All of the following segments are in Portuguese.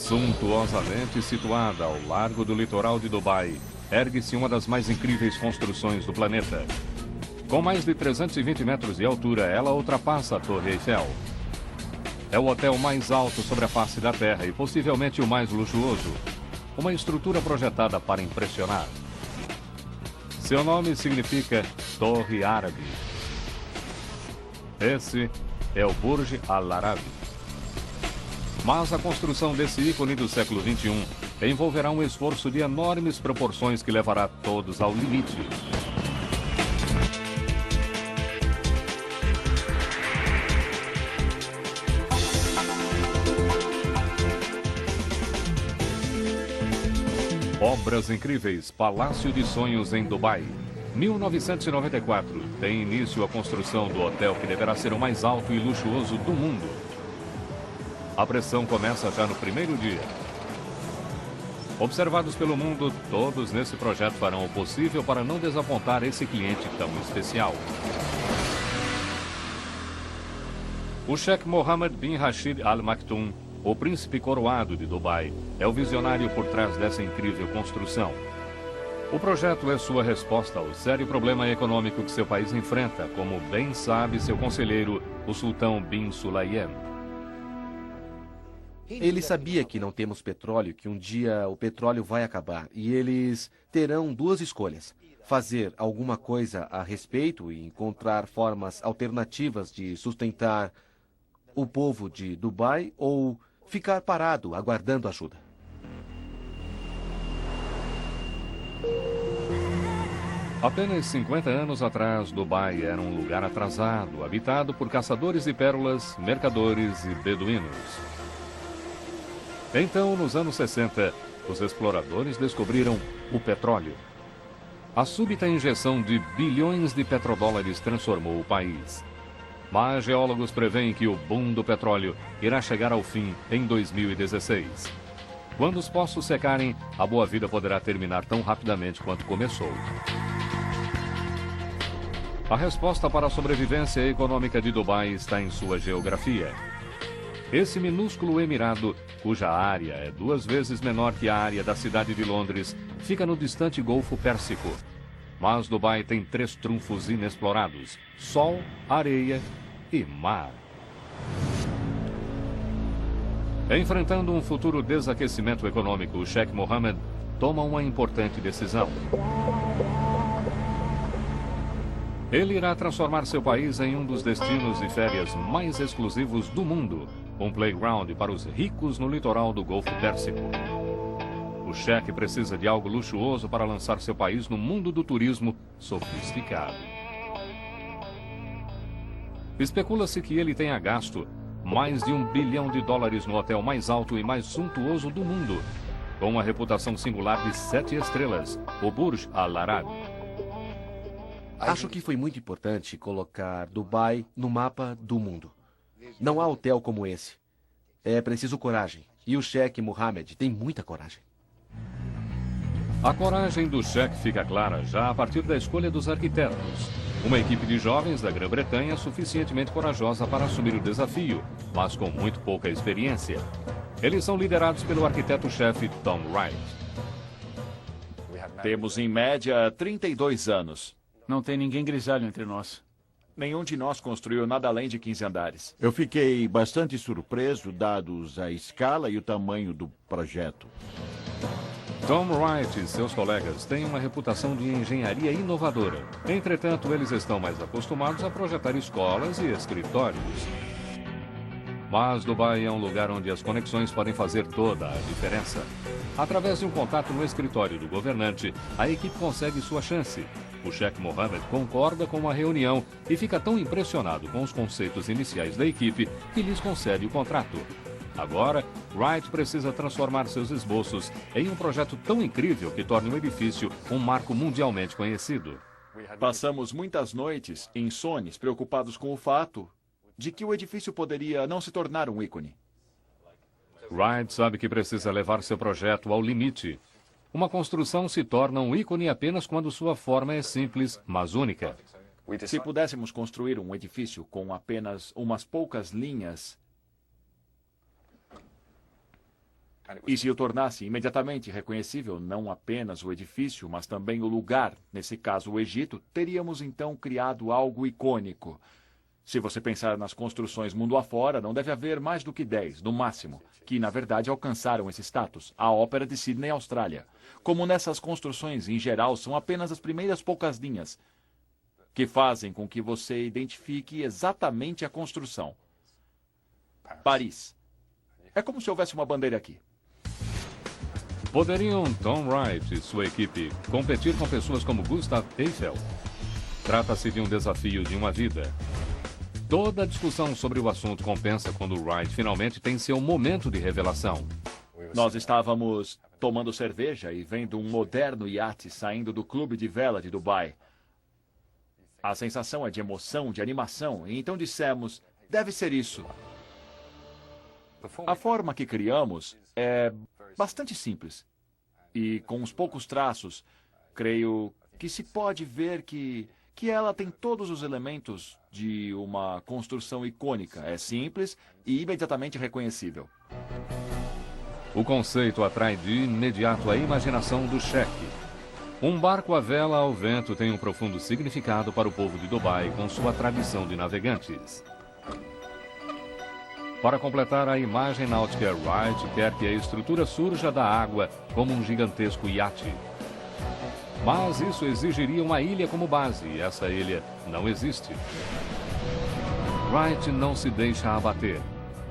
Suntuosamente situada ao largo do litoral de Dubai, ergue-se uma das mais incríveis construções do planeta. Com mais de 320 metros de altura, ela ultrapassa a Torre Eiffel. É o hotel mais alto sobre a face da Terra e possivelmente o mais luxuoso. Uma estrutura projetada para impressionar. Seu nome significa Torre Árabe. Esse é o Burj Al Arab. Mas a construção desse ícone do século XXI envolverá um esforço de enormes proporções que levará todos ao limite. Obras incríveis, Palácio de Sonhos em Dubai. 1994, tem início a construção do hotel que deverá ser o mais alto e luxuoso do mundo. A pressão começa já no primeiro dia. Observados pelo mundo, todos nesse projeto farão o possível para não desapontar esse cliente tão especial. O Sheikh Mohammed bin Rashid Al Maktoum, o príncipe coroado de Dubai, é o visionário por trás dessa incrível construção. O projeto é sua resposta ao sério problema econômico que seu país enfrenta, como bem sabe seu conselheiro, o sultão bin Sulayem. Ele sabia que não temos petróleo, que um dia o petróleo vai acabar. E eles terão duas escolhas. Fazer alguma coisa a respeito e encontrar formas alternativas de sustentar o povo de Dubai ou ficar parado aguardando ajuda. Apenas 50 anos atrás, Dubai era um lugar atrasado, habitado por caçadores de pérolas, mercadores e beduínos. Então, nos anos 60, os exploradores descobriram o petróleo. A súbita injeção de bilhões de petrodólares transformou o país. Mas geólogos preveem que o boom do petróleo irá chegar ao fim em 2016. Quando os poços secarem, a boa vida poderá terminar tão rapidamente quanto começou. A resposta para a sobrevivência econômica de Dubai está em sua geografia. Esse minúsculo emirado, cuja área é 2 vezes menor que a área da cidade de Londres, fica no distante Golfo Pérsico. Mas Dubai tem 3 trunfos inexplorados: sol, areia e mar. Enfrentando um futuro desaquecimento econômico, o Sheikh Mohammed toma uma importante decisão. Ele irá transformar seu país em um dos destinos de férias mais exclusivos do mundo, um playground para os ricos no litoral do Golfo Pérsico. O chefe precisa de algo luxuoso para lançar seu país no mundo do turismo sofisticado. Especula-se que ele tenha gasto mais de $1 bilhão no hotel mais alto e mais suntuoso do mundo, com uma reputação singular de 7 estrelas, o Burj Al Arab. Acho que foi muito importante colocar Dubai no mapa do mundo. Não há hotel como esse. É preciso coragem. E o Sheikh Mohammed tem muita coragem. A coragem do Sheikh fica clara já a partir da escolha dos arquitetos. Uma equipe de jovens da Grã-Bretanha suficientemente corajosa para assumir o desafio, mas com muito pouca experiência. Eles são liderados pelo arquiteto-chefe Tom Wright. Temos em média 32 anos. Não tem ninguém grisalho entre nós. Nenhum de nós construiu nada além de 15 andares. Eu fiquei bastante surpreso, dados a escala e o tamanho do projeto. Tom Wright e seus colegas têm uma reputação de engenharia inovadora. Entretanto, eles estão mais acostumados a projetar escolas e escritórios. Mas Dubai é um lugar onde as conexões podem fazer toda a diferença. Através de um contato no escritório do governante, a equipe consegue sua chance. O Sheikh Mohammed concorda com uma reunião e fica tão impressionado com os conceitos iniciais da equipe que lhes concede o contrato. Agora, Wright precisa transformar seus esboços em um projeto tão incrível que torne o edifício um marco mundialmente conhecido. Passamos muitas noites insones, preocupados com o fato de que o edifício poderia não se tornar um ícone. Wright sabe que precisa levar seu projeto ao limite. Uma construção se torna um ícone apenas quando sua forma é simples, mas única. Se pudéssemos construir um edifício com apenas umas poucas linhas E se o tornasse imediatamente reconhecível não apenas o edifício, mas também o lugar, nesse caso o Egito, teríamos então criado algo icônico. Se você pensar nas construções mundo afora, não deve haver mais do que 10, no máximo, que na verdade alcançaram esse status. A Ópera de Sydney, Austrália. Como nessas construções, em geral, são apenas as primeiras poucas linhas que fazem com que você identifique exatamente a construção. Paris. É como se houvesse uma bandeira aqui. Poderiam Tom Wright e sua equipe competir com pessoas como Gustav Eiffel? Trata-se de um desafio de uma vida. Toda a discussão sobre o assunto compensa quando Wright finalmente tem seu momento de revelação. Nós estávamos tomando cerveja e vendo um moderno iate saindo do clube de vela de Dubai. A sensação é de emoção, de animação, e então dissemos, deve ser isso. A forma que criamos é bastante simples. E com uns poucos traços, creio que se pode ver que ela tem todos os elementos de uma construção icônica. É simples e imediatamente reconhecível. O conceito atrai de imediato a imaginação do cheque. Um barco à vela ao vento tem um profundo significado para o povo de Dubai com sua tradição de navegantes. Para completar a imagem náutica, Wright quer que a estrutura surja da água como um gigantesco iate. Mas isso exigiria uma ilha como base, e essa ilha não existe. Wright não se deixa abater.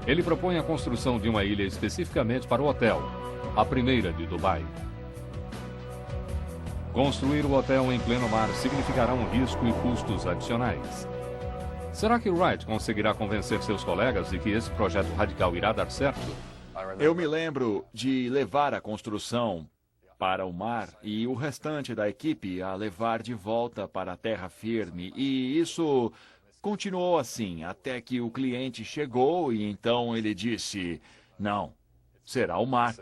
Ele propõe a construção de uma ilha especificamente para o hotel, a primeira de Dubai. Construir o hotel em pleno mar significará um risco e custos adicionais. Será que Wright conseguirá convencer seus colegas de que esse projeto radical irá dar certo? Eu me lembro de levar a construção para o mar e o restante da equipe a levar de volta para a terra firme. E isso continuou assim, até que o cliente chegou e então ele disse, não, será o mar.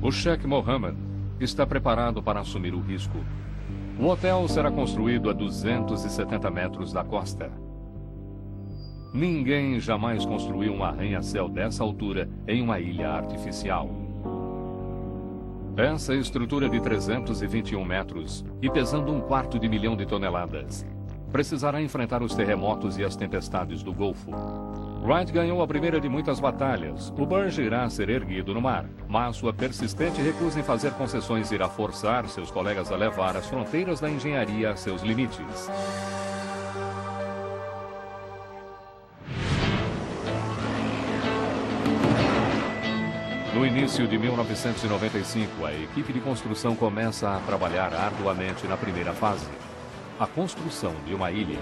O Sheikh Mohammed está preparado para assumir o risco. O hotel será construído a 270 metros da costa. Ninguém jamais construiu um arranha-céu dessa altura em uma ilha artificial. Essa estrutura de 321 metros e pesando 1/4 milhão de toneladas precisará enfrentar os terremotos e as tempestades do Golfo. Wright ganhou a primeira de muitas batalhas. O Burj irá ser erguido no mar, mas sua persistente recusa em fazer concessões irá forçar seus colegas a levar as fronteiras da engenharia a seus limites. No início de 1995, a equipe de construção começa a trabalhar arduamente na primeira fase, a construção de uma ilha.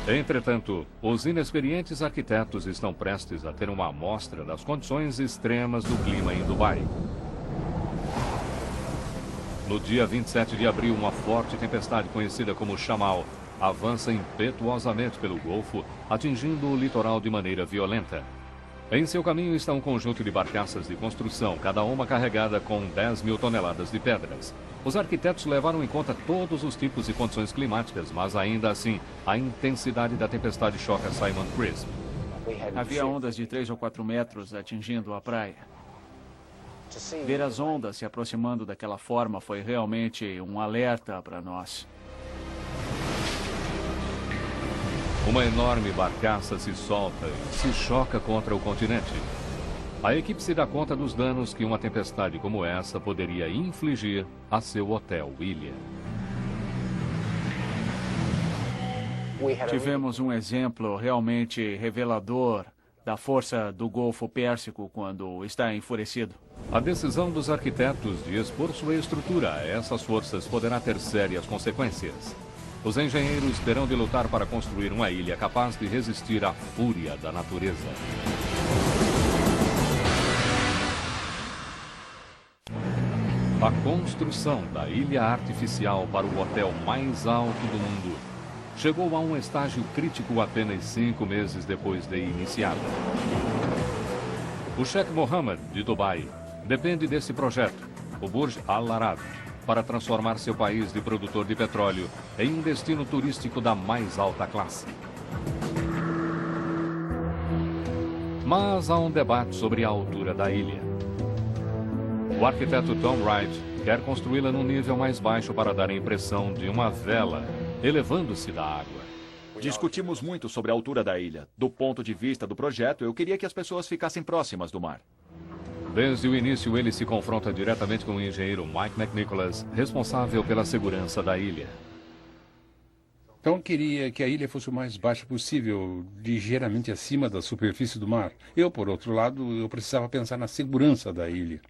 Entretanto, os inexperientes arquitetos estão prestes a ter uma amostra das condições extremas do clima em Dubai. No dia 27 de abril, uma forte tempestade conhecida como Shamal avança impetuosamente pelo Golfo, atingindo o litoral de maneira violenta. Em seu caminho está um conjunto de barcaças de construção, cada uma carregada com 10.000 toneladas de pedras. Os arquitetos levaram em conta todos os tipos de condições climáticas, mas ainda assim, a intensidade da tempestade choca Simon Crisp. Havia ondas de 3 ou 4 metros atingindo a praia. Ver as ondas se aproximando daquela forma foi realmente um alerta para nós. Uma enorme barcaça se solta e se choca contra o continente. A equipe se dá conta dos danos que uma tempestade como essa poderia infligir a seu hotel-ilha. Tivemos um exemplo realmente revelador da força do Golfo Pérsico quando está enfurecido. A decisão dos arquitetos de expor sua estrutura a essas forças poderá ter sérias consequências. Os engenheiros terão de lutar para construir uma ilha capaz de resistir à fúria da natureza. A construção da ilha artificial para o hotel mais alto do mundo chegou a um estágio crítico apenas 5 meses depois de iniciada. O Sheikh Mohammed, de Dubai, depende desse projeto, o Burj Al Arab, para transformar seu país de produtor de petróleo em um destino turístico da mais alta classe. Mas há um debate sobre a altura da ilha. O arquiteto Tom Wright quer construí-la num nível mais baixo para dar a impressão de uma vela, elevando-se da água. Discutimos muito sobre a altura da ilha. Do ponto de vista do projeto, eu queria que as pessoas ficassem próximas do mar. Desde o início, ele se confronta diretamente com o engenheiro Mike McNicholas, responsável pela segurança da ilha. Então queria que a ilha fosse o mais baixa possível, ligeiramente acima da superfície do mar. Eu, por outro lado, eu precisava pensar na segurança da ilha.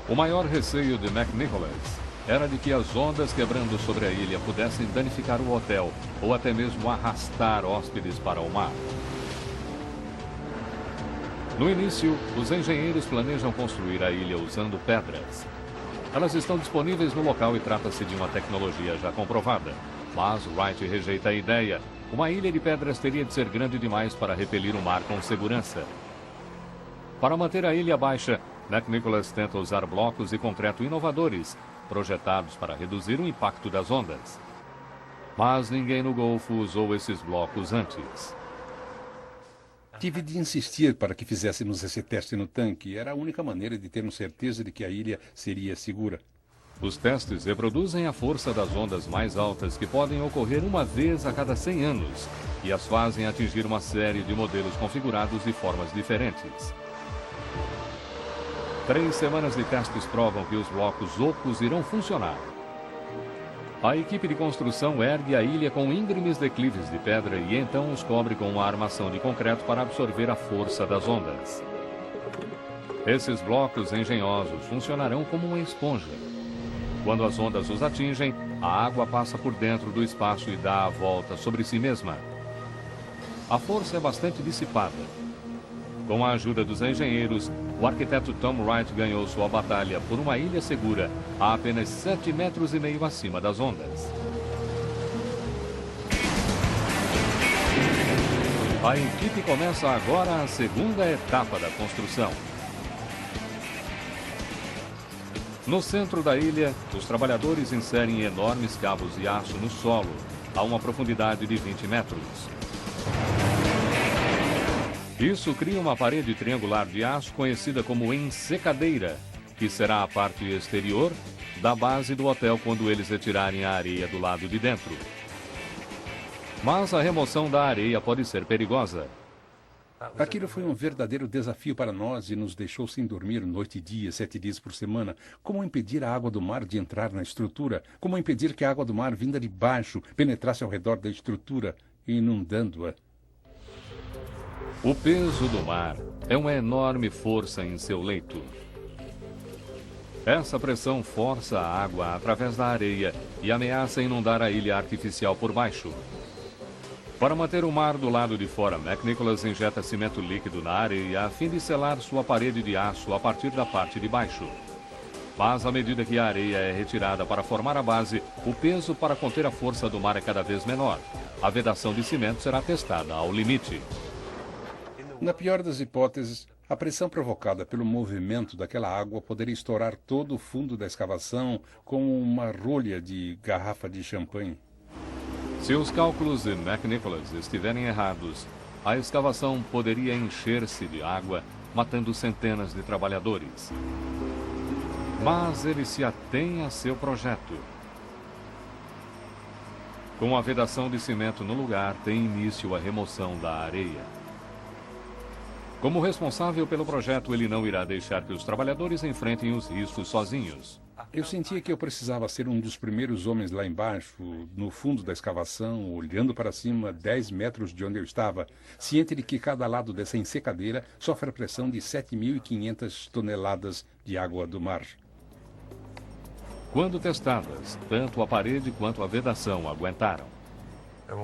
O maior receio de McNicholas era de que as ondas quebrando sobre a ilha pudessem danificar o hotel ou até mesmo arrastar hóspedes para o mar. No início, os engenheiros planejam construir a ilha usando pedras. Elas estão disponíveis no local e trata-se de uma tecnologia já comprovada. Mas Wright rejeita a ideia. Uma ilha de pedras teria de ser grande demais para repelir o mar com segurança. Para manter a ilha baixa, McNicholas tenta usar blocos de concreto inovadores, projetados para reduzir o impacto das ondas. Mas ninguém no Golfo usou esses blocos antes. Tive de insistir para que fizéssemos esse teste no tanque. Era a única maneira de termos certeza de que a ilha seria segura. Os testes reproduzem a força das ondas mais altas que podem ocorrer uma vez a cada 100 anos e as fazem atingir uma série de modelos configurados de formas diferentes. 3 semanas de testes provam que os blocos ocos irão funcionar. A equipe de construção ergue a ilha com íngremes declives de pedra e então os cobre com uma armação de concreto para absorver a força das ondas. Esses blocos engenhosos funcionarão como uma esponja. Quando as ondas os atingem, a água passa por dentro do espaço e dá a volta sobre si mesma. A força é bastante dissipada. Com a ajuda dos engenheiros, o arquiteto Tom Wright ganhou sua batalha por uma ilha segura a apenas 7,5 metros acima das ondas. A equipe começa agora a segunda etapa da construção. No centro da ilha, os trabalhadores inserem enormes cabos de aço no solo, a uma profundidade de 20 metros. Isso cria uma parede triangular de aço conhecida como ensecadeira, que será a parte exterior da base do hotel quando eles retirarem a areia do lado de dentro. Mas a remoção da areia pode ser perigosa. Aquilo foi um verdadeiro desafio para nós e nos deixou sem dormir noite e dia, 7 dias por semana. Como impedir a água do mar de entrar na estrutura? Como impedir que a água do mar vinda de baixo penetrasse ao redor da estrutura, inundando-a? O peso do mar é uma enorme força em seu leito. Essa pressão força a água através da areia e ameaça inundar a ilha artificial por baixo. Para manter o mar do lado de fora, McNicholas injeta cimento líquido na areia a fim de selar sua parede de aço a partir da parte de baixo. Mas à medida que a areia é retirada para formar a base, o peso para conter a força do mar é cada vez menor. A vedação de cimento será testada ao limite. Na pior das hipóteses, a pressão provocada pelo movimento daquela água poderia estourar todo o fundo da escavação como uma rolha de garrafa de champanhe. Se os cálculos de McNicholas estiverem errados, a escavação poderia encher-se de água, matando centenas de trabalhadores. Mas ele se atém a seu projeto. Com a vedação de cimento no lugar, tem início a remoção da areia. Como responsável pelo projeto, ele não irá deixar que os trabalhadores enfrentem os riscos sozinhos. Eu sentia que eu precisava ser um dos primeiros homens lá embaixo, no fundo da escavação, olhando para cima 10 metros de onde eu estava, ciente de que cada lado dessa ensecadeira sofre a pressão de 7.500 toneladas de água do mar. Quando testadas, tanto a parede quanto a vedação aguentaram.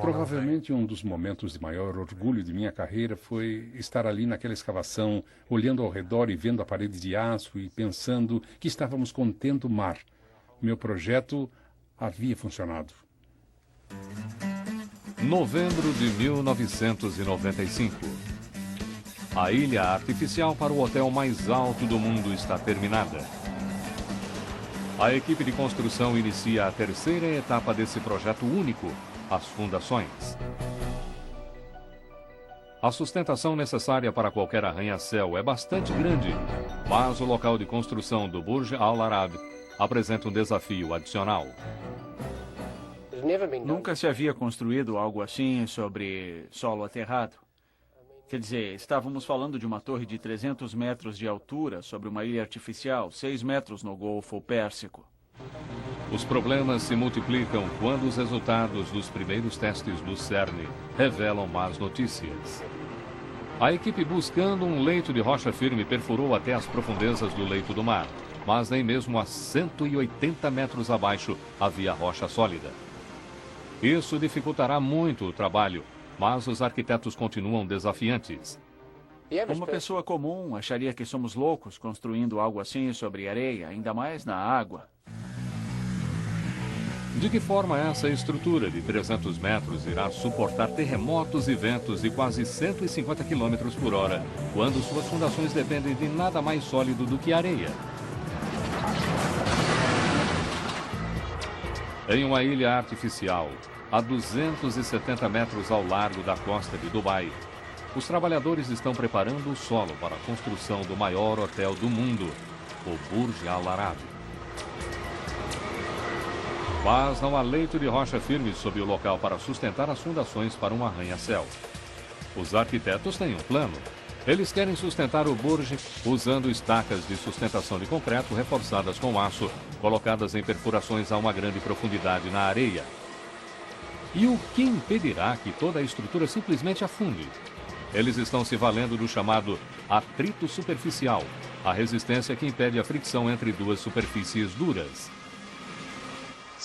Provavelmente um dos momentos de maior orgulho de minha carreira foi estar ali naquela escavação, olhando ao redor e vendo a parede de aço e pensando que estávamos contendo o mar. Meu projeto havia funcionado. Novembro de 1995. A ilha artificial para o hotel mais alto do mundo está terminada. A equipe de construção inicia a terceira etapa desse projeto único, as fundações. A sustentação necessária para qualquer arranha-céu é bastante grande, mas o local de construção do Burj Al Arab apresenta um desafio adicional. Nunca se havia construído algo assim sobre solo aterrado. Quer dizer, estávamos falando de uma torre de 300 metros de altura sobre uma ilha artificial, 6 metros no Golfo Pérsico. Os problemas se multiplicam quando os resultados dos primeiros testes do CERN revelam más notícias. A equipe buscando um leito de rocha firme perfurou até as profundezas do leito do mar, mas nem mesmo a 180 metros abaixo havia rocha sólida. Isso dificultará muito o trabalho, mas os arquitetos continuam desafiantes. Uma pessoa comum acharia que somos loucos construindo algo assim sobre areia, ainda mais na água. De que forma essa estrutura de 300 metros irá suportar terremotos e ventos de quase 150 km por hora, quando suas fundações dependem de nada mais sólido do que areia? Em uma ilha artificial, a 270 metros ao largo da costa de Dubai, os trabalhadores estão preparando o solo para a construção do maior hotel do mundo, o Burj Al Arab. Mas não há leito de rocha firme sob o local para sustentar as fundações para um arranha-céu. Os arquitetos têm um plano. Eles querem sustentar o Burj usando estacas de sustentação de concreto reforçadas com aço, colocadas em perfurações a uma grande profundidade na areia. E o que impedirá que toda a estrutura simplesmente afunde? Eles estão se valendo do chamado atrito superficial, a resistência que impede a fricção entre duas superfícies duras.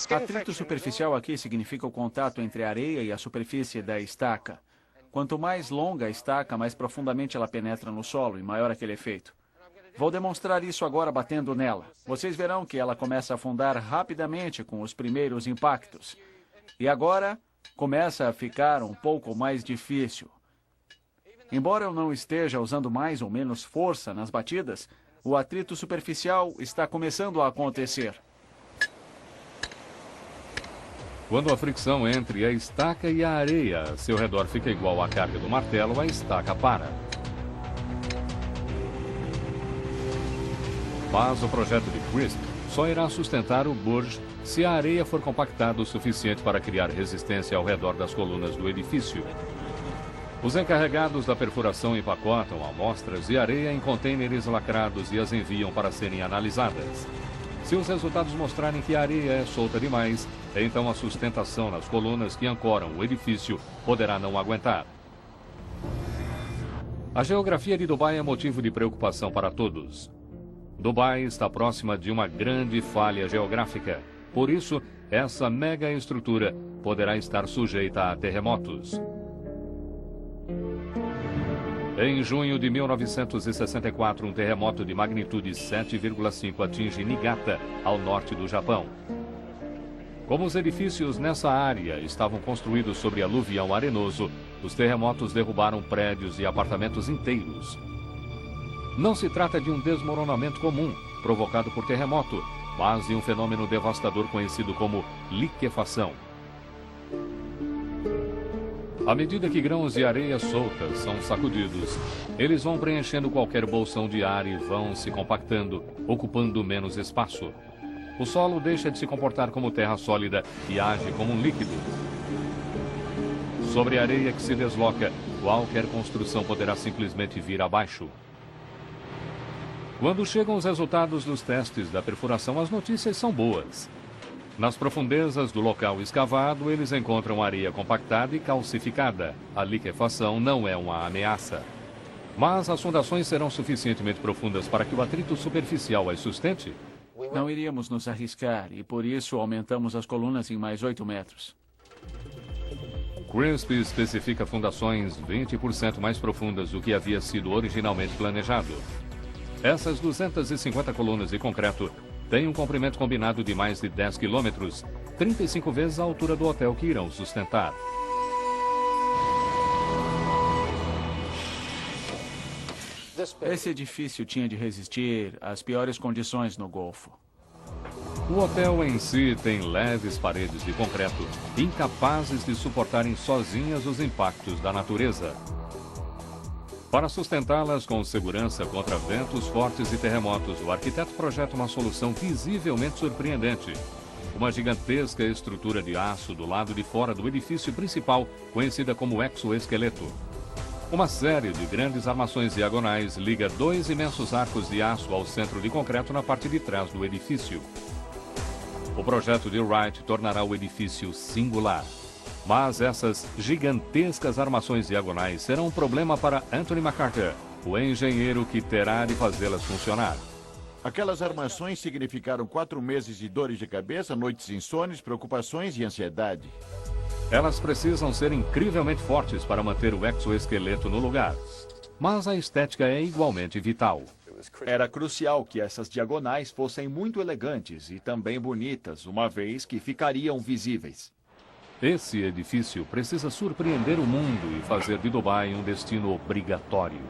Atrito superficial aqui significa o contato entre a areia e a superfície da estaca. Quanto mais longa a estaca, mais profundamente ela penetra no solo e maior aquele efeito. Vou demonstrar isso agora batendo nela. Vocês verão que ela começa a afundar rapidamente com os primeiros impactos. E agora começa a ficar um pouco mais difícil. Embora eu não esteja usando mais ou menos força nas batidas, o atrito superficial está começando a acontecer. Quando a fricção entre a estaca e a areia a seu redor fica igual à carga do martelo, a estaca para. Mas o projeto de Crisp só irá sustentar o Burj se a areia for compactada o suficiente para criar resistência ao redor das colunas do edifício. Os encarregados da perfuração empacotam amostras de areia em contêineres lacrados e as enviam para serem analisadas. Se os resultados mostrarem que a areia é solta demais, então a sustentação nas colunas que ancoram o edifício poderá não aguentar. A geografia de Dubai é motivo de preocupação para todos. Dubai está próxima de uma grande falha geográfica. Por isso, essa mega estrutura poderá estar sujeita a terremotos. Em junho de 1964, um terremoto de magnitude 7,5 atinge Niigata, ao norte do Japão. Como os edifícios nessa área estavam construídos sobre aluvião arenoso, os terremotos derrubaram prédios e apartamentos inteiros. Não se trata de um desmoronamento comum, provocado por terremoto, mas de um fenômeno devastador conhecido como liquefação. À medida que grãos de areia soltas são sacudidos, eles vão preenchendo qualquer bolsão de ar e vão se compactando, ocupando menos espaço. O solo deixa de se comportar como terra sólida e age como um líquido. Sobre a areia que se desloca, qualquer construção poderá simplesmente vir abaixo. Quando chegam os resultados dos testes da perfuração, as notícias são boas. Nas profundezas do local escavado, eles encontram areia compactada e calcificada. A liquefação não é uma ameaça. Mas as fundações serão suficientemente profundas para que o atrito superficial as sustente? Não iríamos nos arriscar e por isso aumentamos as colunas em mais 8 metros. Crisp especifica fundações 20% mais profundas do que havia sido originalmente planejado. Essas 250 colunas de concreto têm um comprimento combinado de mais de 10 quilômetros, 35 vezes a altura do hotel que irão sustentar. Esse edifício tinha de resistir às piores condições no Golfo. O hotel em si tem leves paredes de concreto, incapazes de suportarem sozinhas os impactos da natureza. Para sustentá-las com segurança contra ventos fortes e terremotos, o arquiteto projeta uma solução visivelmente surpreendente. Uma gigantesca estrutura de aço do lado de fora do edifício principal, conhecida como exoesqueleto. Uma série de grandes armações diagonais liga 2 imensos arcos de aço ao centro de concreto na parte de trás do edifício. O projeto de Wright tornará o edifício singular. Mas essas gigantescas armações diagonais serão um problema para Anthony McCarter, o engenheiro que terá de fazê-las funcionar. Aquelas armações significaram 4 meses de dores de cabeça, noites insones, preocupações e ansiedade. Elas precisam ser incrivelmente fortes para manter o exoesqueleto no lugar. Mas a estética é igualmente vital. Era crucial que essas diagonais fossem muito elegantes e também bonitas, uma vez que ficariam visíveis. Esse edifício precisa surpreender o mundo e fazer de Dubai um destino obrigatório.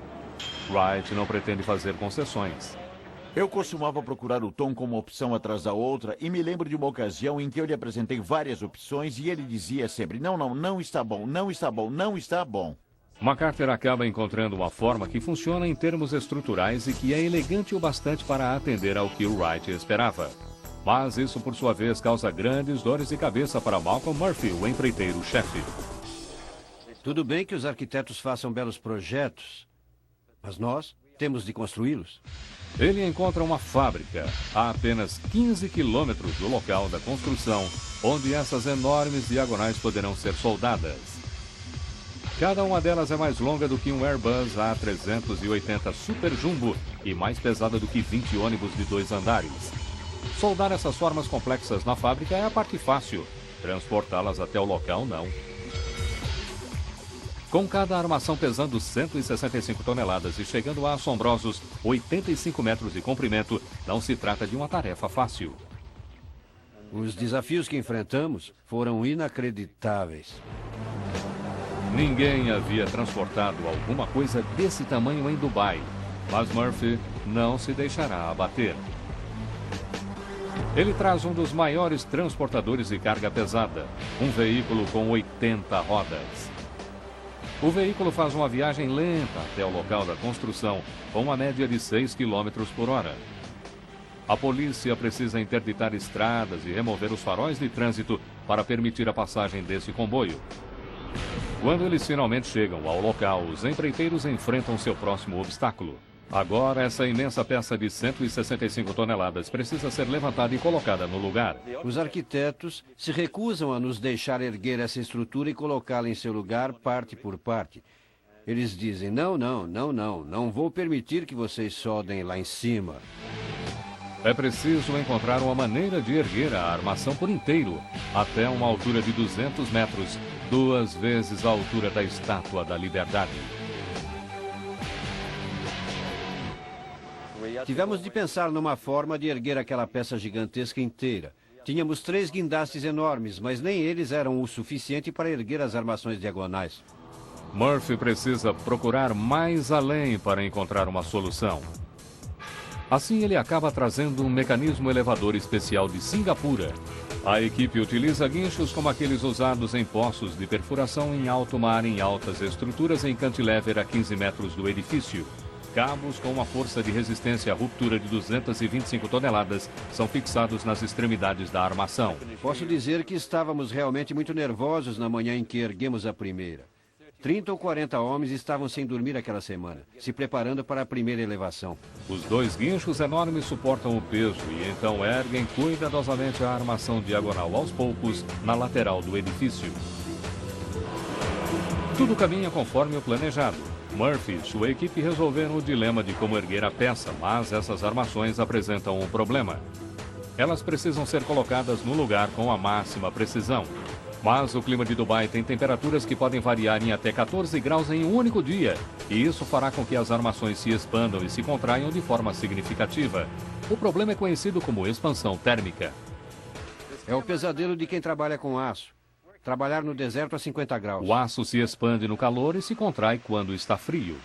Wright não pretende fazer concessões. Eu costumava procurar o Tom como opção atrás da outra e me lembro de uma ocasião em que eu lhe apresentei várias opções e ele dizia sempre, não está bom, não está bom, não está bom. McCarter acaba encontrando uma forma que funciona em termos estruturais e que é elegante o bastante para atender ao que Wright esperava. Mas isso, por sua vez, causa grandes dores de cabeça para Malcolm Murphy, o empreiteiro-chefe. Tudo bem que os arquitetos façam belos projetos, mas nós temos de construí-los. Ele encontra uma fábrica a apenas 15 quilômetros do local da construção, onde essas enormes diagonais poderão ser soldadas. Cada uma delas é mais longa do que um Airbus A380 Super Jumbo e mais pesada do que 20 ônibus de 2 andares. Soldar essas formas complexas na fábrica é a parte fácil. Transportá-las até o local, não. Com cada armação pesando 165 toneladas e chegando a assombrosos 85 metros de comprimento, não se trata de uma tarefa fácil. Os desafios que enfrentamos foram inacreditáveis. Ninguém havia transportado alguma coisa desse tamanho em Dubai, mas Murphy não se deixará abater. Ele traz um dos maiores transportadores de carga pesada, um veículo com 80 rodas. O veículo faz uma viagem lenta até o local da construção, com uma média de 6 km por hora. A polícia precisa interditar estradas e remover os faróis de trânsito para permitir a passagem desse comboio. Quando eles finalmente chegam ao local, os empreiteiros enfrentam seu próximo obstáculo. Agora, essa imensa peça de 165 toneladas precisa ser levantada e colocada no lugar. Os arquitetos se recusam a nos deixar erguer essa estrutura e colocá-la em seu lugar, parte por parte. Eles dizem, não vou permitir que vocês soldem lá em cima. É preciso encontrar uma maneira de erguer a armação por inteiro, até uma altura de 200 metros, 2 vezes a altura da Estátua da Liberdade. Tivemos de pensar numa forma de erguer aquela peça gigantesca inteira. Tínhamos 3 guindastes enormes, mas nem eles eram o suficiente para erguer as armações diagonais. Murphy precisa procurar mais além para encontrar uma solução. Assim, ele acaba trazendo um mecanismo elevador especial de Singapura. A equipe utiliza guinchos como aqueles usados em poços de perfuração em alto mar em altas estruturas em cantilever a 15 metros do edifício. Cabos com uma força de resistência à ruptura de 225 toneladas são fixados nas extremidades da armação. Posso dizer que estávamos realmente muito nervosos na manhã em que erguemos a primeira. 30 ou 40 homens estavam sem dormir aquela semana, se preparando para a primeira elevação. Os 2 guinchos enormes suportam o peso e então erguem cuidadosamente a armação diagonal aos poucos na lateral do edifício. Tudo caminha conforme o planejado. Murphy e sua equipe resolveram o dilema de como erguer a peça, mas essas armações apresentam um problema. Elas precisam ser colocadas no lugar com a máxima precisão. Mas o clima de Dubai tem temperaturas que podem variar em até 14 graus em um único dia, e isso fará com que as armações se expandam e se contraiam de forma significativa. O problema é conhecido como expansão térmica. É o pesadelo de quem trabalha com aço. Trabalhar no deserto a 50 graus. O aço se expande no calor e se contrai quando está frio.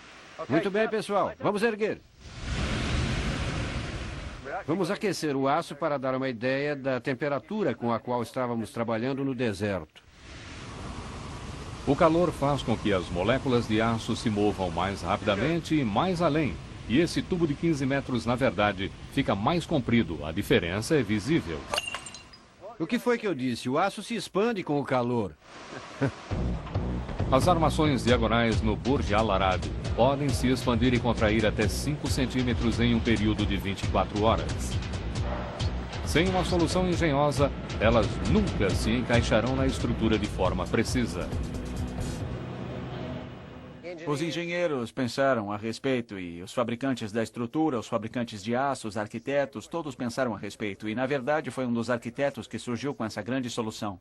Muito bem, pessoal. Vamos erguer. Vamos aquecer o aço para dar uma ideia da temperatura com a qual estávamos trabalhando no deserto. O calor faz com que as moléculas de aço se movam mais rapidamente e mais além. E esse tubo de 15 metros, na verdade, fica mais comprido. A diferença é visível. O que foi que eu disse? O aço se expande com o calor. As armações diagonais no Burj Al Arab podem se expandir e contrair até 5 centímetros em um período de 24 horas. Sem uma solução engenhosa, elas nunca se encaixarão na estrutura de forma precisa. Os engenheiros pensaram a respeito e os fabricantes da estrutura, os fabricantes de aço, os arquitetos, todos pensaram a respeito. E, na verdade, foi um dos arquitetos que surgiu com essa grande solução.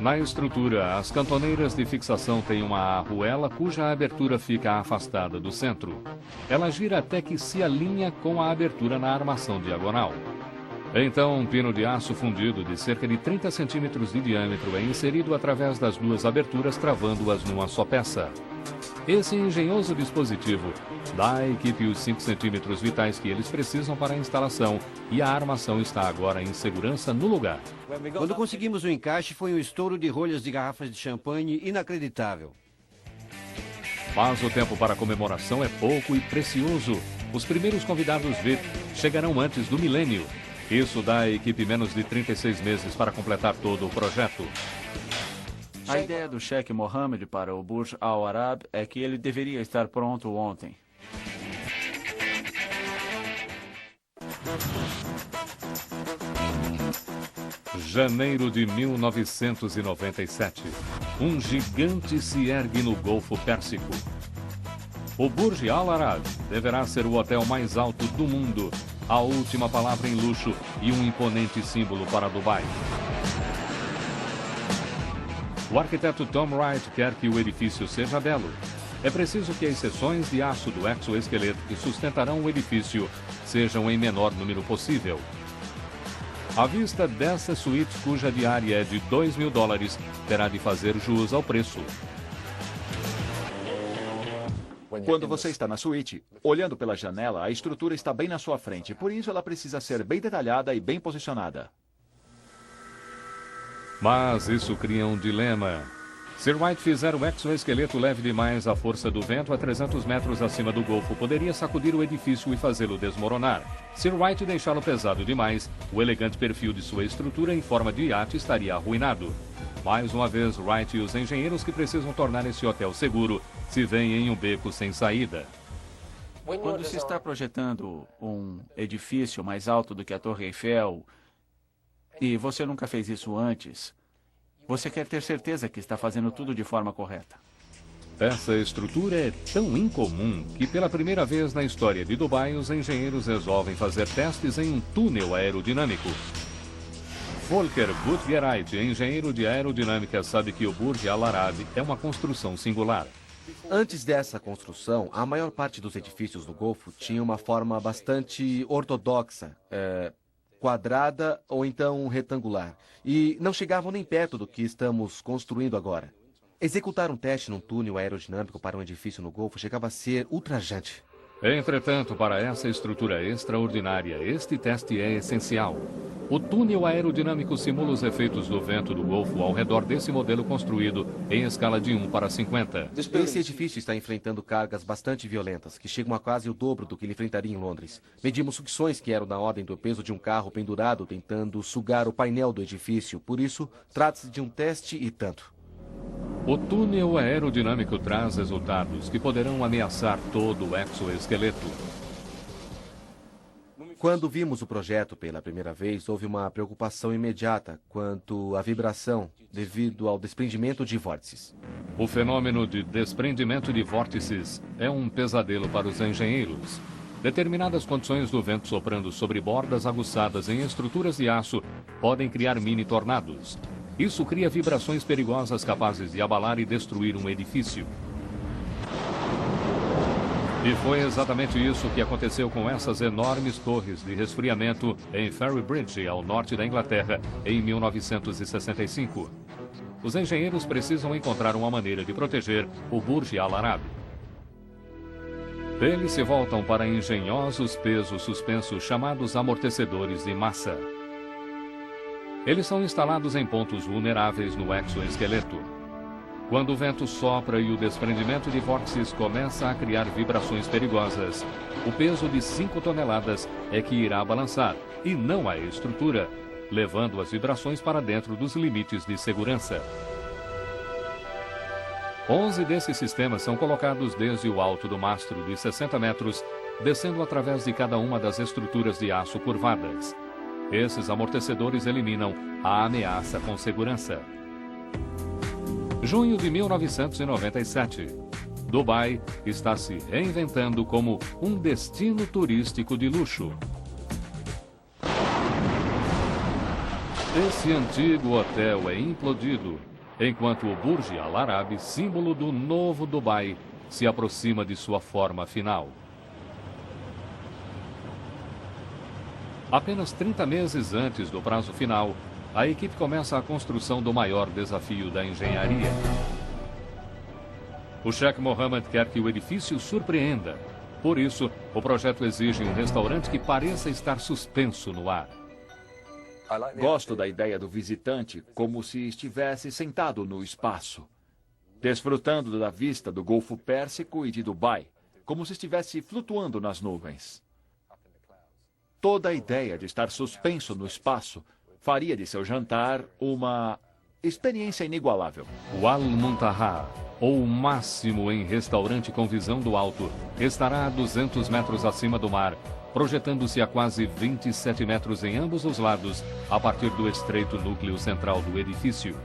Na estrutura, as cantoneiras de fixação têm uma arruela cuja abertura fica afastada do centro. Ela gira até que se alinha com a abertura na armação diagonal. Então, um pino de aço fundido de cerca de 30 centímetros de diâmetro é inserido através das duas aberturas, travando-as numa só peça. Esse engenhoso dispositivo dá à equipe os 5 centímetros vitais que eles precisam para a instalação e a armação está agora em segurança no lugar. Quando conseguimos o encaixe, foi um estouro de rolhas de garrafas de champanhe inacreditável. Mas o tempo para a comemoração é pouco e precioso. Os primeiros convidados VIP chegarão antes do milênio. Isso dá à equipe menos de 36 meses para completar todo o projeto. A ideia do Sheikh Mohammed para o Burj Al Arab é que ele deveria estar pronto ontem. Janeiro de 1997. Um gigante se ergue no Golfo Pérsico. O Burj Al Arab deverá ser o hotel mais alto do mundo, a última palavra em luxo e um imponente símbolo para Dubai. O arquiteto Tom Wright quer que o edifício seja belo. É preciso que as seções de aço do exoesqueleto que sustentarão o edifício sejam em menor número possível. A vista dessas suítes, cuja diária é de $2.000, terá de fazer jus ao preço. Quando você está na suíte, olhando pela janela, a estrutura está bem na sua frente. Por isso, ela precisa ser bem detalhada e bem posicionada. Mas isso cria um dilema. Se Wright fizer o exoesqueleto leve demais, a força do vento a 300 metros acima do Golfo poderia sacudir o edifício e fazê-lo desmoronar. Se Wright deixá-lo pesado demais, o elegante perfil de sua estrutura em forma de iate estaria arruinado. Mais uma vez, Wright e os engenheiros que precisam tornar esse hotel seguro se veem em um beco sem saída. Quando se está projetando um edifício mais alto do que a Torre Eiffel, e você nunca fez isso antes, você quer ter certeza que está fazendo tudo de forma correta. Essa estrutura é tão incomum que pela primeira vez na história de Dubai, os engenheiros resolvem fazer testes em um túnel aerodinâmico. Volker Gutgereit, engenheiro de aerodinâmica, sabe que o Burj Al Arab é uma construção singular. Antes dessa construção, a maior parte dos edifícios do Golfo tinha uma forma bastante ortodoxa, quadrada ou então retangular, e não chegavam nem perto do que estamos construindo agora. Executar um teste num túnel aerodinâmico para um edifício no Golfo chegava a ser ultrajante. Entretanto, para essa estrutura extraordinária, este teste é essencial. O túnel aerodinâmico simula os efeitos do vento do Golfo ao redor desse modelo construído em escala de 1 para 50. Esse edifício está enfrentando cargas bastante violentas, que chegam a quase o dobro do que ele enfrentaria em Londres. Medimos sucções que eram da ordem do peso de um carro pendurado tentando sugar o painel do edifício. Por isso, trata-se de um teste e tanto. O túnel aerodinâmico traz resultados que poderão ameaçar todo o exoesqueleto. Quando vimos o projeto pela primeira vez, houve uma preocupação imediata quanto à vibração devido ao desprendimento de vórtices. O fenômeno de desprendimento de vórtices é um pesadelo para os engenheiros. Determinadas condições do vento soprando sobre bordas aguçadas em estruturas de aço podem criar mini-tornados. Isso cria vibrações perigosas capazes de abalar e destruir um edifício. E foi exatamente isso que aconteceu com essas enormes torres de resfriamento em Ferrybridge, ao norte da Inglaterra, em 1965. Os engenheiros precisam encontrar uma maneira de proteger o Burj Al Arab. Eles se voltam para engenhosos pesos suspensos chamados amortecedores de massa. Eles são instalados em pontos vulneráveis no exoesqueleto. Quando o vento sopra e o desprendimento de vórtices começa a criar vibrações perigosas, o peso de 5 toneladas é que irá balançar, e não a estrutura, levando as vibrações para dentro dos limites de segurança. 11 desses sistemas são colocados desde o alto do mastro de 60 metros, descendo através de cada uma das estruturas de aço curvadas. Esses amortecedores eliminam a ameaça com segurança. Junho de 1997. Dubai está se reinventando como um destino turístico de luxo. Esse antigo hotel é implodido, enquanto o Burj Al Arab, símbolo do novo Dubai, se aproxima de sua forma final. Apenas 30 meses antes do prazo final, a equipe começa a construção do maior desafio da engenharia. O Sheikh Mohammed quer que o edifício surpreenda. Por isso, o projeto exige um restaurante que pareça estar suspenso no ar. Gosto da ideia do visitante como se estivesse sentado no espaço, desfrutando da vista do Golfo Pérsico e de Dubai, como se estivesse flutuando nas nuvens. Toda a ideia de estar suspenso no espaço faria de seu jantar uma experiência inigualável. O Al Muntaha, ou máximo em restaurante com visão do alto, estará a 200 metros acima do mar, projetando-se a quase 27 metros em ambos os lados, a partir do estreito núcleo central do edifício.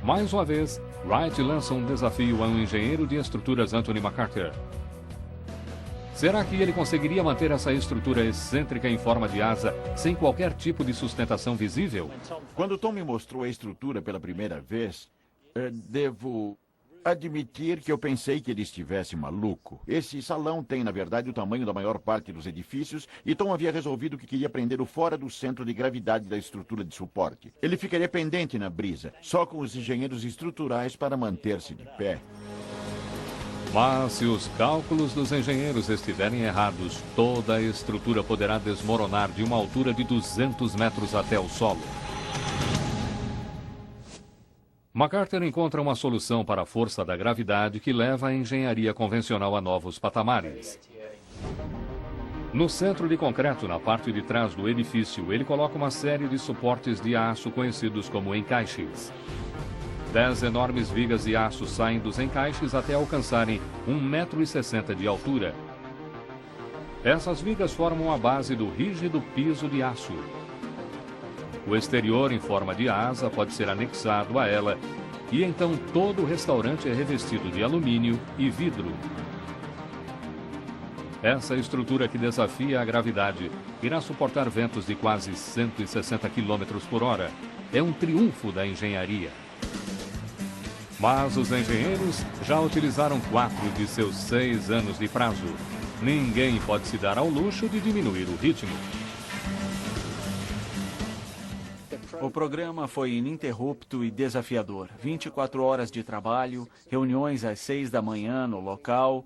Mais uma vez, Wright lança um desafio a um engenheiro de estruturas Anthony McCarter. Será que ele conseguiria manter essa estrutura excêntrica em forma de asa, sem qualquer tipo de sustentação visível? Quando Tom me mostrou a estrutura pela primeira vez, devo admitir que eu pensei que ele estivesse maluco. Esse salão tem, na verdade, o tamanho da maior parte dos edifícios, e Tom havia resolvido que queria prender-o fora do centro de gravidade da estrutura de suporte. Ele ficaria pendente na brisa, só com os engenheiros estruturais para manter-se de pé. Mas se os cálculos dos engenheiros estiverem errados, toda a estrutura poderá desmoronar de uma altura de 200 metros até o solo. McCarter encontra uma solução para a força da gravidade que leva a engenharia convencional a novos patamares. No centro de concreto, na parte de trás do edifício, ele coloca uma série de suportes de aço conhecidos como encaixes. 10 enormes vigas de aço saem dos encaixes até alcançarem 1,60 m de altura. Essas vigas formam a base do rígido piso de aço. O exterior, em forma de asa, pode ser anexado a ela, e então todo o restaurante é revestido de alumínio e vidro. Essa estrutura que desafia a gravidade irá suportar ventos de quase 160 km por hora. É um triunfo da engenharia. Mas os engenheiros já utilizaram 4 de seus 6 anos de prazo. Ninguém pode se dar ao luxo de diminuir o ritmo. O programa foi ininterrupto e desafiador. 24 horas de trabalho, reuniões às 6 da manhã no local,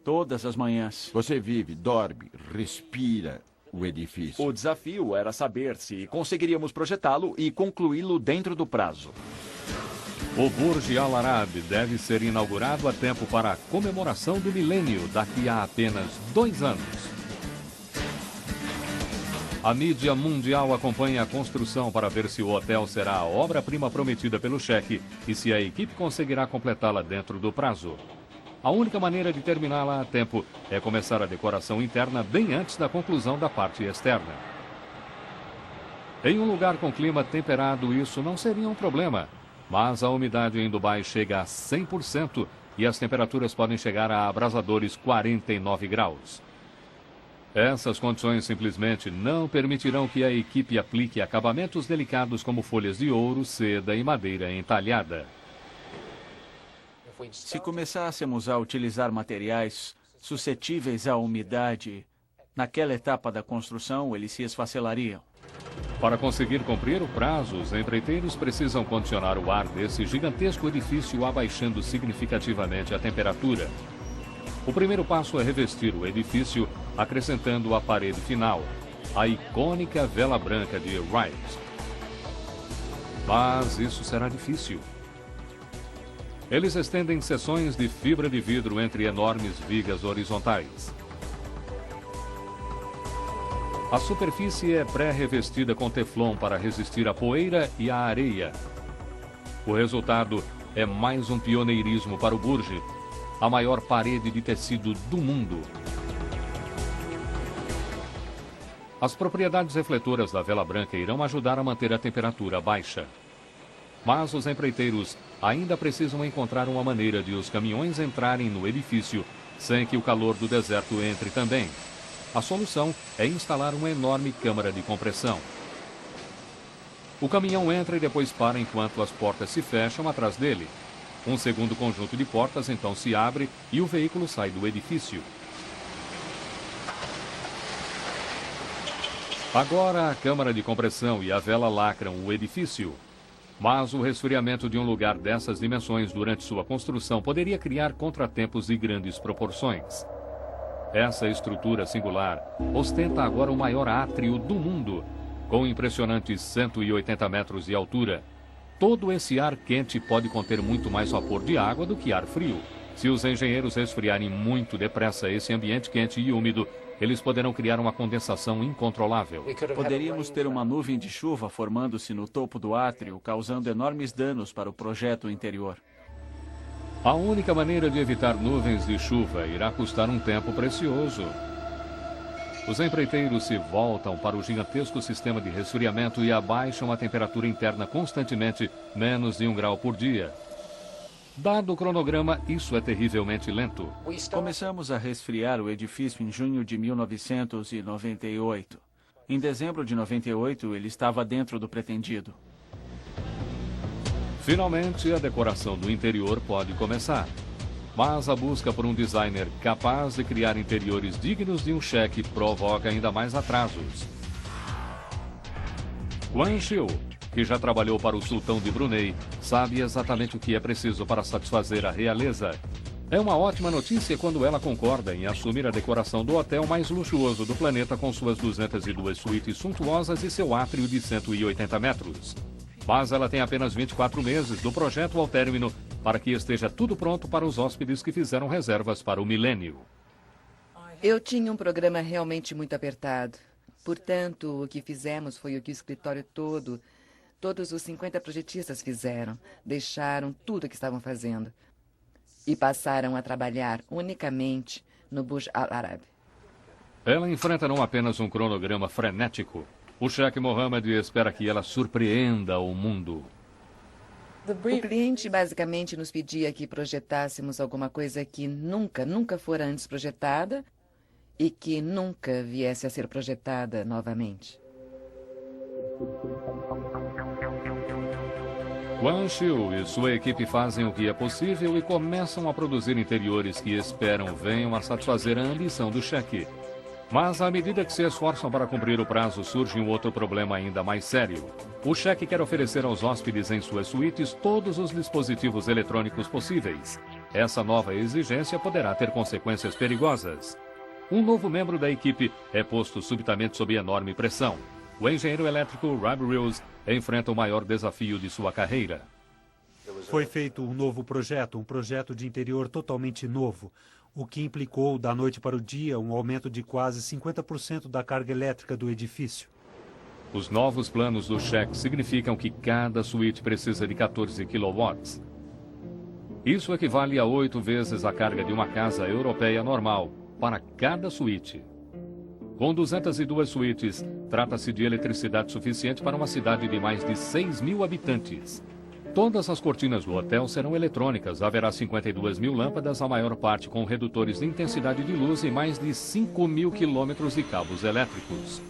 todas as manhãs. Você vive, dorme, respira o edifício. O desafio era saber se conseguiríamos projetá-lo e concluí-lo dentro do prazo. O Burj Al Arab deve ser inaugurado a tempo para a comemoração do milênio daqui a apenas 2 anos. A mídia mundial acompanha a construção para ver se o hotel será a obra-prima prometida pelo cheque e se a equipe conseguirá completá-la dentro do prazo. A única maneira de terminá-la a tempo é começar a decoração interna bem antes da conclusão da parte externa. Em um lugar com clima temperado, isso não seria um problema. Mas a umidade em Dubai chega a 100% e as temperaturas podem chegar a abrasadores 49 graus. Essas condições simplesmente não permitirão que a equipe aplique acabamentos delicados como folhas de ouro, seda e madeira entalhada. Se começássemos a utilizar materiais suscetíveis à umidade, naquela etapa da construção, eles se esfacelariam. Para conseguir cumprir o prazo, os empreiteiros precisam condicionar o ar desse gigantesco edifício abaixando significativamente a temperatura. O primeiro passo é revestir o edifício, acrescentando a parede final, a icônica vela branca de Wright. Mas isso será difícil. Eles estendem seções de fibra de vidro entre enormes vigas horizontais. A superfície é pré-revestida com teflon para resistir à poeira e à areia. O resultado é mais um pioneirismo para o Burj, a maior parede de tecido do mundo. As propriedades refletoras da vela branca irão ajudar a manter a temperatura baixa. Mas os empreiteiros ainda precisam encontrar uma maneira de os caminhões entrarem no edifício sem que o calor do deserto entre também. A solução é instalar uma enorme câmara de compressão. O caminhão entra e depois para enquanto as portas se fecham atrás dele. Um segundo conjunto de portas então se abre e o veículo sai do edifício. Agora a câmara de compressão e a vela lacram o edifício. Mas o resfriamento de um lugar dessas dimensões durante sua construção poderia criar contratempos de grandes proporções. Essa estrutura singular ostenta agora o maior átrio do mundo, com impressionantes 180 metros de altura. Todo esse ar quente pode conter muito mais vapor de água do que ar frio. Se os engenheiros resfriarem muito depressa esse ambiente quente e úmido, eles poderão criar uma condensação incontrolável. Poderíamos ter uma nuvem de chuva formando-se no topo do átrio, causando enormes danos para o projeto interior. A única maneira de evitar nuvens de chuva irá custar um tempo precioso. Os empreiteiros se voltam para o gigantesco sistema de resfriamento e abaixam a temperatura interna constantemente, menos de 1 grau por dia. Dado o cronograma, isso é terrivelmente lento. Começamos a resfriar o edifício em junho de 1998. Em dezembro de 98, ele estava dentro do pretendido. Finalmente, a decoração do interior pode começar. Mas a busca por um designer capaz de criar interiores dignos de um cheque provoca ainda mais atrasos. Guan Xiu, que já trabalhou para o sultão de Brunei, sabe exatamente o que é preciso para satisfazer a realeza. É uma ótima notícia quando ela concorda em assumir a decoração do hotel mais luxuoso do planeta com suas 202 suítes suntuosas e seu átrio de 180 metros. Mas ela tem apenas 24 meses do projeto ao término para que esteja tudo pronto para os hóspedes que fizeram reservas para o milênio. Eu tinha um programa realmente muito apertado. Portanto, o que fizemos foi o que o escritório todo, todos os 50 projetistas fizeram. Deixaram tudo o que estavam fazendo e passaram a trabalhar unicamente no Burj Al Arab. Ela enfrenta não apenas um cronograma frenético. O cheque Mohammed espera que ela surpreenda o mundo. O cliente basicamente nos pedia que projetássemos alguma coisa que nunca fora antes projetada e que nunca viesse a ser projetada novamente. Guan Xiu e sua equipe fazem o que é possível e começam a produzir interiores que esperam venham a satisfazer a ambição do cheque. Mas à medida que se esforçam para cumprir o prazo, surge um outro problema ainda mais sério. O cheque quer oferecer aos hóspedes em suas suítes todos os dispositivos eletrônicos possíveis. Essa nova exigência poderá ter consequências perigosas. Um novo membro da equipe é posto subitamente sob enorme pressão. O engenheiro elétrico Rob Reels enfrenta o maior desafio de sua carreira. Foi feito um novo projeto, um projeto de interior totalmente novo, o que implicou, da noite para o dia, um aumento de quase 50% da carga elétrica do edifício. Os novos planos do cheque significam que cada suíte precisa de 14 kW. Isso equivale a 8 vezes a carga de uma casa europeia normal, para cada suíte. Com 202 suítes, trata-se de eletricidade suficiente para uma cidade de mais de 6.000 habitantes. Todas as cortinas do hotel serão eletrônicas. Haverá 52 mil lâmpadas, a maior parte com redutores de intensidade de luz e mais de 5.000 quilômetros de cabos elétricos.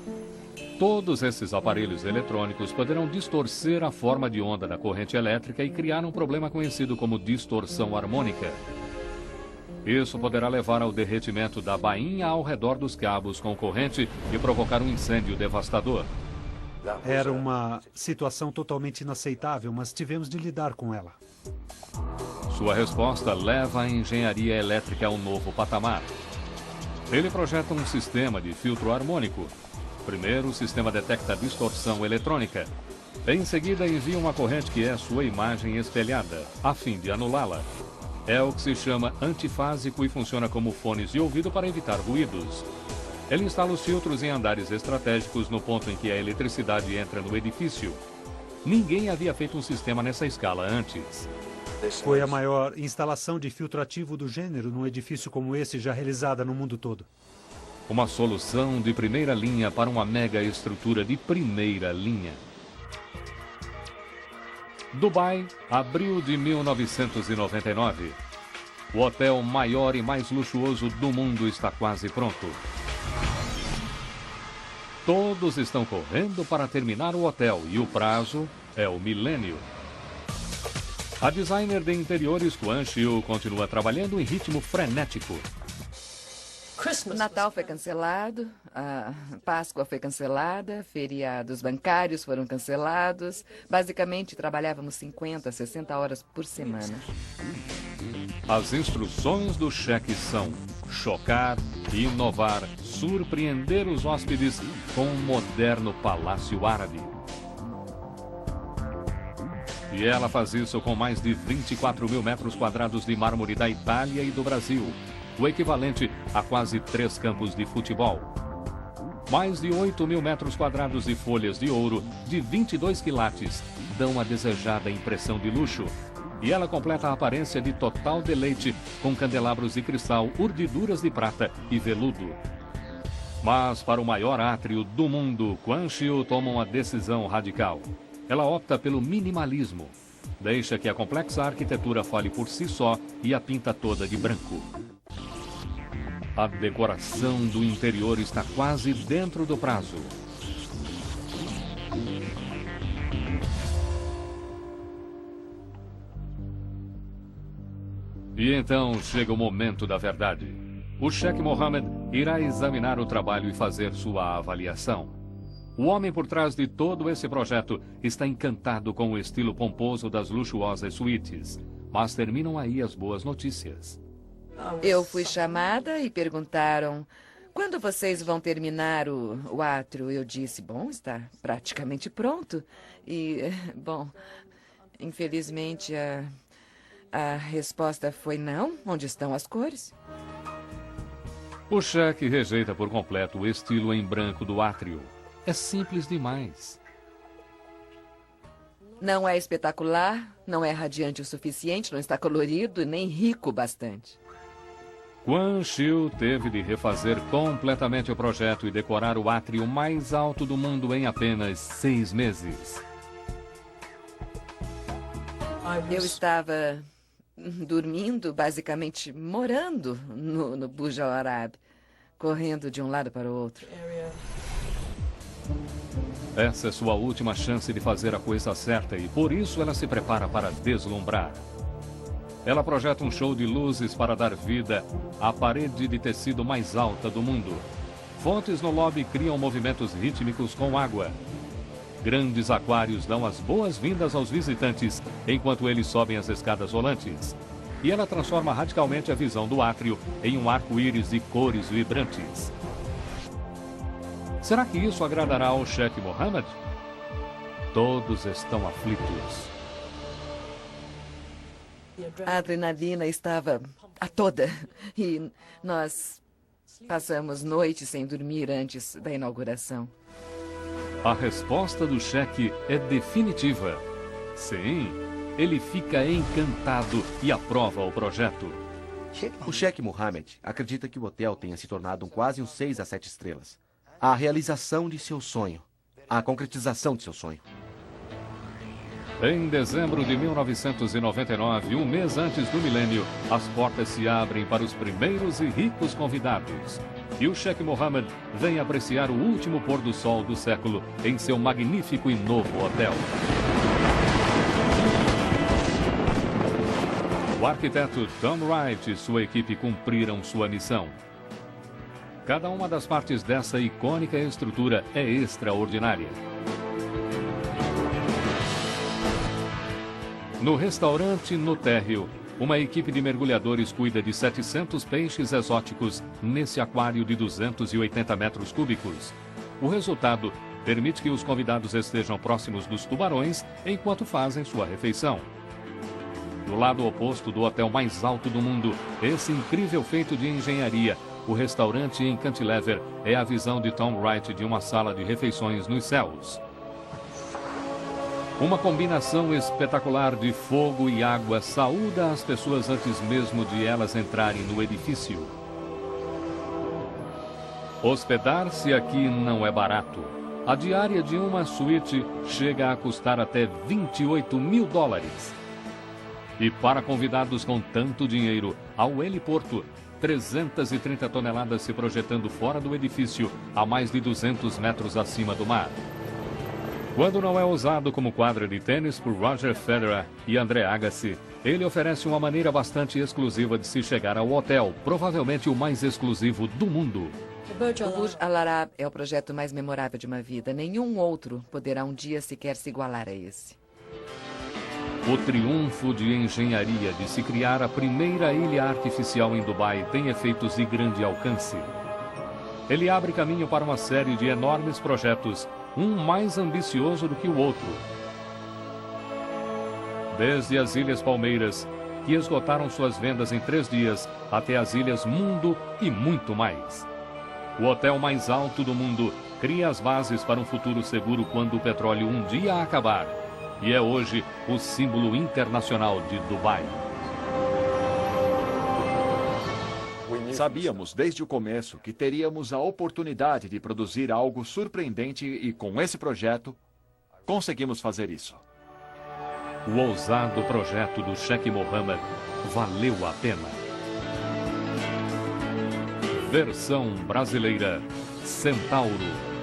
Todos esses aparelhos eletrônicos poderão distorcer a forma de onda da corrente elétrica e criar um problema conhecido como distorção harmônica. Isso poderá levar ao derretimento da bainha ao redor dos cabos com corrente e provocar um incêndio devastador. Era uma situação totalmente inaceitável, mas tivemos de lidar com ela. Sua resposta leva a engenharia elétrica a um novo patamar. Ele projeta um sistema de filtro harmônico. Primeiro, o sistema detecta a distorção eletrônica. Em seguida, envia uma corrente que é sua imagem espelhada, a fim de anulá-la. É o que se chama antifásico e funciona como fones de ouvido para evitar ruídos. Ele instala os filtros em andares estratégicos no ponto em que a eletricidade entra no edifício. Ninguém havia feito um sistema nessa escala antes. Foi a maior instalação de filtro ativo do gênero num edifício como esse já realizada no mundo todo. Uma solução de primeira linha para uma mega estrutura de primeira linha. Dubai, abril de 1999. O hotel maior e mais luxuoso do mundo está quase pronto. Todos estão correndo para terminar o hotel e o prazo é o milênio. A designer de interiores Quan Xiu continua trabalhando em ritmo frenético. O Natal foi cancelado, a Páscoa foi cancelada, feriados bancários foram cancelados. Basicamente, trabalhávamos 50 a 60 horas por semana. As instruções do cheque são chocar, inovar, surpreender os hóspedes com um moderno palácio árabe. E ela faz isso com mais de 24 mil metros quadrados de mármore da Itália e do Brasil, o equivalente a quase 3 campos de futebol. Mais de 8 mil metros quadrados de folhas de ouro de 22 quilates dão a desejada impressão de luxo. E ela completa a aparência de total deleite com candelabros de cristal, urdiduras de prata e veludo. Mas para o maior átrio do mundo, Quan Xiu toma uma decisão radical. Ela opta pelo minimalismo. Deixa que a complexa arquitetura fale por si só e a pinta toda de branco. A decoração do interior está quase dentro do prazo. E então chega o momento da verdade. O Sheikh Mohammed irá examinar o trabalho e fazer sua avaliação. O homem por trás de todo esse projeto está encantado com o estilo pomposo das luxuosas suítes. Mas terminam aí as boas notícias. Eu fui chamada e perguntaram: quando vocês vão terminar o átrio? Eu disse: bom, está praticamente pronto. E, bom, infelizmente a resposta foi não. Onde estão as cores? O cheque rejeita por completo o estilo em branco do átrio. É simples demais. Não é espetacular, não é radiante o suficiente, não está colorido, nem rico bastante. Quan Xiu teve de refazer completamente o projeto e decorar o átrio mais alto do mundo em apenas 6 meses. Eu estava dormindo, basicamente morando no Burj Al Arab, correndo de um lado para o outro. Essa é sua última chance de fazer a coisa certa e por isso ela se prepara para deslumbrar. Ela projeta um show de luzes para dar vida à parede de tecido mais alta do mundo. Fontes no lobby criam movimentos rítmicos com água. Grandes aquários dão as boas-vindas aos visitantes enquanto eles sobem as escadas rolantes. E ela transforma radicalmente a visão do átrio em um arco-íris de cores vibrantes. Será que isso agradará ao Sheikh Mohammed? Todos estão aflitos. A adrenalina estava a toda e nós passamos noites sem dormir antes da inauguração. A resposta do cheque é definitiva. Sim, ele fica encantado e aprova o projeto. O Sheikh Mohammed acredita que o hotel tenha se tornado quase um 6 a 7 estrelas. A realização de seu sonho. A concretização de seu sonho. Em dezembro de 1999, um mês antes do milênio, as portas se abrem para os primeiros e ricos convidados. E o Sheikh Mohammed vem apreciar o último pôr do sol do século em seu magnífico e novo hotel. O arquiteto Tom Wright e sua equipe cumpriram sua missão. Cada uma das partes dessa icônica estrutura é extraordinária. No restaurante no térreo, uma equipe de mergulhadores cuida de 700 peixes exóticos nesse aquário de 280 metros cúbicos. O resultado permite que os convidados estejam próximos dos tubarões enquanto fazem sua refeição. Do lado oposto do hotel mais alto do mundo, esse incrível feito de engenharia, o restaurante em Cantilever, é a visão de Tom Wright de uma sala de refeições nos céus. Uma combinação espetacular de fogo e água saúda as pessoas antes mesmo de elas entrarem no edifício. Hospedar-se aqui não é barato. A diária de uma suíte chega a custar até $28 mil. E para convidados com tanto dinheiro, ao heliporto, 330 toneladas se projetando fora do edifício, a mais de 200 metros acima do mar. Quando não é usado como quadra de tênis por Roger Federer e André Agassi, ele oferece uma maneira bastante exclusiva de se chegar ao hotel, provavelmente o mais exclusivo do mundo. O Burj Al Arab é o projeto mais memorável de uma vida. Nenhum outro poderá um dia sequer se igualar a esse. O triunfo de engenharia de se criar a primeira ilha artificial em Dubai tem efeitos de grande alcance. Ele abre caminho para uma série de enormes projetos, um mais ambicioso do que o outro. Desde as Ilhas Palmeiras, que esgotaram suas vendas em 3 dias, até as Ilhas Mundo e muito mais. O hotel mais alto do mundo cria as bases para um futuro seguro quando o petróleo um dia acabar. E é hoje o símbolo internacional de Dubai. Sabíamos desde o começo que teríamos a oportunidade de produzir algo surpreendente e com esse projeto, conseguimos fazer isso. O ousado projeto do Sheikh Mohammed valeu a pena. Versão brasileira Centauro.